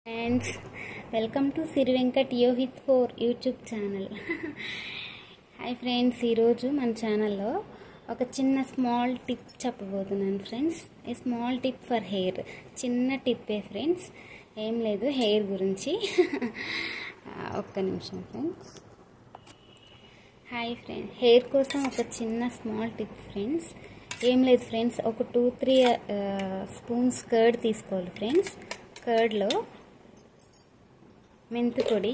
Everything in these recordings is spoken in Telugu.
Friends, welcome to Siri Venkat Yohit four YouTube channel. Hi friends, ఈరోజు మన ఛానల్లో ఒక చిన్న స్మాల్ టిప్ చెప్పబోతున్నాను ఫ్రెండ్స్. ఈ స్మాల్ టిప్ ఫర్ హెయిర్, చిన్న టిప్పే ఫ్రెండ్స్, ఏం లేదు హెయిర్ గురించి. ఒక్క నిమిషం ఫ్రెండ్స్. హాయ్ ఫ్రెండ్స్, హెయిర్ కోసం ఒక చిన్న స్మాల్ టిప్ ఫ్రెండ్స్. ఏం లేదు ఫ్రెండ్స్, ఒక 2-3 స్పూన్స్ కర్డ్ తీసుకోవాలి ఫ్రెండ్స్. కర్డ్లో మెంతు పొడి,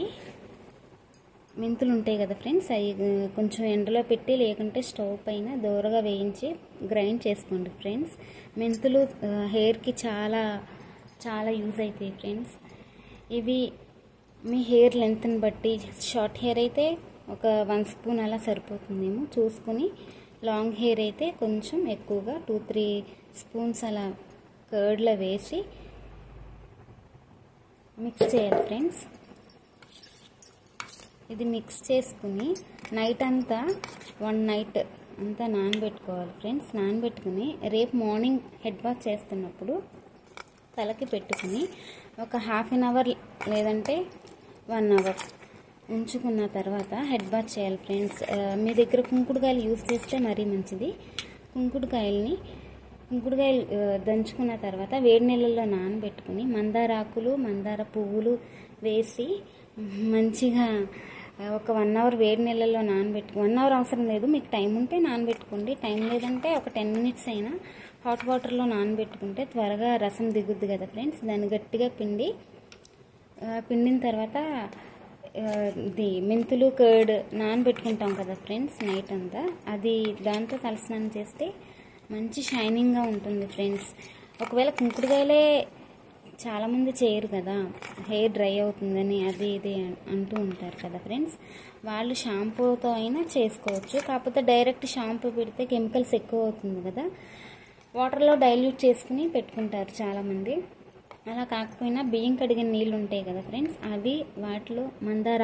మెంతులు ఉంటాయి కదా ఫ్రెండ్స్, అవి కొంచెం ఎండలో పెట్టి లేకుంటే స్టవ్ పైన దూరగా వేయించి గ్రైండ్ చేసుకోండి ఫ్రెండ్స్. మెంతులు హెయిర్కి చాలా చాలా యూజ్ అవుతాయి ఫ్రెండ్స్. ఇవి మీ హెయిర్ లెంత్ని బట్టి, షార్ట్ హెయిర్ అయితే ఒక 1 స్పూన్ అలా సరిపోతుందేమో చూసుకుని, లాంగ్ హెయిర్ అయితే కొంచెం ఎక్కువగా 2-3 స్పూన్స్ అలా కర్డ్లో వేసి మిక్స్ చేయాలి ఫ్రెండ్స్. ఇది మిక్స్ చేసుకుని నైట్ అంతా 1 నైట్ అంతా నానబెట్టుకోవాలి ఫ్రెండ్స్. నానబెట్టుకుని రేపు మార్నింగ్ హెడ్ బాత్ చేస్తున్నప్పుడు తలకి పెట్టుకుని ఒక 1/2 అవర్ లేదంటే 1 అవర్ ఉంచుకున్న తర్వాత హెడ్ బాత్ చేయాలి ఫ్రెండ్స్. మీ దగ్గర కుంకుడుకాయలు యూజ్ చేస్తే మరీ మంచిది. కుంకుడుకాయలు దంచుకున్న తర్వాత వేడి నీళ్ళల్లో నానబెట్టుకుని మందార ఆకులు, మందార పువ్వులు వేసి మంచిగా ఒక 1 అవర్ వేడి నీళ్ళల్లో 1 అవర్ అవసరం లేదు, మీకు టైం ఉంటే నానబెట్టుకోండి. టైం లేదంటే ఒక 10 మినిట్స్ అయినా హాట్ వాటర్లో నానబెట్టుకుంటే త్వరగా రసం దిగుద్ది కదా ఫ్రెండ్స్. దాన్ని గట్టిగా పిండిన తర్వాత ఇది మెంతులు కర్డ్ నానబెట్టుకుంటాం కదా ఫ్రెండ్స్ నైట్ అంతా, అది దాంతో తలస్నానం చేస్తే మంచి షైనింగ్గా ఉంటుంది ఫ్రెండ్స్. ఒకవేళ కుంకుడుకాయలే చాలామంది చేయరు కదా, హెయిర్ డ్రై అవుతుందని అది ఇది అంటూ ఉంటారు కదా ఫ్రెండ్స్, వాళ్ళు షాంపూతో అయినా చేసుకోవచ్చు. కాకపోతే డైరెక్ట్ షాంపూ పెడితే కెమికల్స్ ఎక్కువ అవుతుంది కదా, వాటర్లో డైల్యూట్ చేసుకుని పెట్టుకుంటారు చాలామంది. అలా కాకపోయినా బియ్యం కడిగిన నీళ్ళు ఉంటాయి కదా ఫ్రెండ్స్, అవి వాటిలో మందార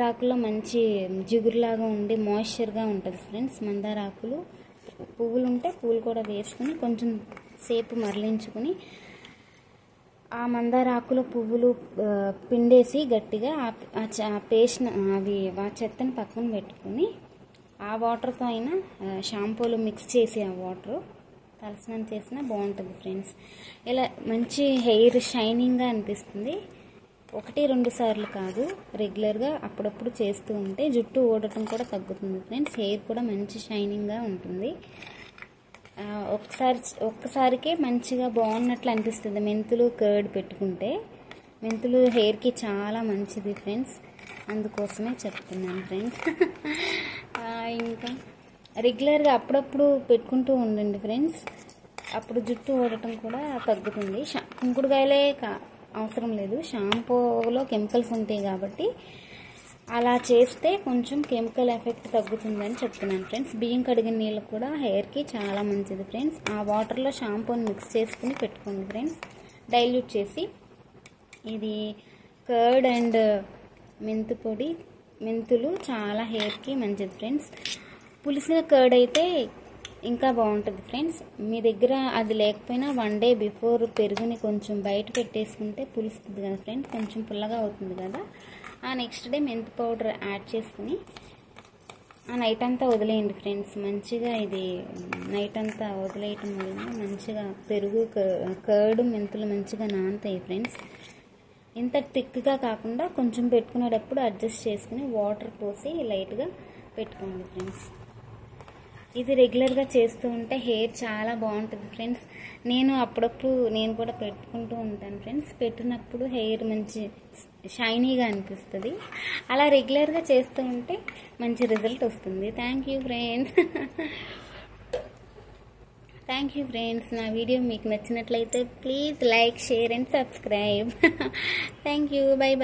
ఆకుల్లో మంచి జిగురులాగా ఉండి మాయిశ్చర్గా ఉంటుంది ఫ్రెండ్స్. మందార ఆకులు, పువ్వులు ఉంటే పువ్వులు కూడా వేసుకుని కొంచెం సేపు మరలించుకుని ఆ మందార ఆకులు పువ్వులు పిండేసి గట్టిగా ఆ పేస్ట్ అవి చెత్తని పక్కన పెట్టుకుని ఆ వాటర్తో అయినా షాంపూలు మిక్స్ చేసి ఆ వాటర్ తలస్నానం చేసినా బాగుంటుంది ఫ్రెండ్స్. ఇలా మంచి హెయిర్ షైనింగ్గా అనిపిస్తుంది. 1-2 సార్లు కాదు, రెగ్యులర్గా అప్పుడప్పుడు చేస్తూ ఉంటే జుట్టు ఊడటం కూడా తగ్గుతుంది ఫ్రెండ్స్. హెయిర్ కూడా మంచి షైనింగ్గా ఉంటుంది. ఒక్కసారికే మంచిగా బాగున్నట్లు అనిపిస్తుంది. మెంతులు కర్డ్ పెట్టుకుంటే మెంతులు హెయిర్కి చాలా మంచిది ఫ్రెండ్స్, అందుకోసమే చెప్తున్నాను ఫ్రెండ్స్. ఇంకా రెగ్యులర్గా అప్పుడప్పుడు పెట్టుకుంటూ ఉండండి ఫ్రెండ్స్, అప్పుడు జుట్టు ఊడటం కూడా తగ్గుతుంది. కుంకుడుకాయలే అవసరం లేదు, షాంపూలో కెమికల్స్ ఉంటాయి కాబట్టి అలా చేస్తే కొంచెం కెమికల్ ఎఫెక్ట్ తగ్గుతుందని చెప్తున్నాను ఫ్రెండ్స్. బియ్యం కడిగిన నీళ్ళు కూడా హెయిర్కి చాలా మంచిది ఫ్రెండ్స్. ఆ వాటర్లో షాంపూని మిక్స్ చేసుకుని పెట్టుకోండి ఫ్రెండ్స్, డైల్యూట్ చేసి. ఇది కర్డ్ అండ్ మెంతులు చాలా హెయిర్కి మంచిది ఫ్రెండ్స్. పులిసిన కర్డ్ అయితే ఇంకా బాగుంటుంది ఫ్రెండ్స్. మీ దగ్గర అది లేకపోయినా 1 డే బిఫోర్ పెరుగుని కొంచెం బయట పెట్టేసుకుంటే పులుస్తుంది కదా ఫ్రెండ్స్, కొంచెం పుల్లగా అవుతుంది కదా. ఆ నెక్స్ట్ డే మెంతి పౌడర్ యాడ్ చేసుకుని ఆ నైట్ అంతా వదిలేయండి ఫ్రెండ్స్. మంచిగా ఇది నైట్ అంతా వదిలేయటం వల్ల మంచిగా పెరుగు కర్డ్ మెంతులు మంచిగా నానుతాయి ఫ్రెండ్స్. ఇంత థిక్గా కాకుండా కొంచెం పెట్టుకునేటప్పుడు అడ్జస్ట్ చేసుకుని వాటర్ పోసి లైట్గా పెట్టుకోండి ఫ్రెండ్స్. ఇది రెగ్యులర్గా చేస్తూ ఉంటే హెయిర్ చాలా బాగుంటుంది ఫ్రెండ్స్. అప్పుడప్పుడు నేను కూడా పెట్టుకుంటూ ఉంటాను ఫ్రెండ్స్. పెట్టినప్పుడు హెయిర్ మంచి షైనీగా అనిపిస్తుంది. అలా రెగ్యులర్గా చేస్తూ ఉంటే మంచి రిజల్ట్ వస్తుంది. Thank you friends. నా వీడియో మీకు నచ్చినట్లయితే please like, share and subscribe. Thank you. By.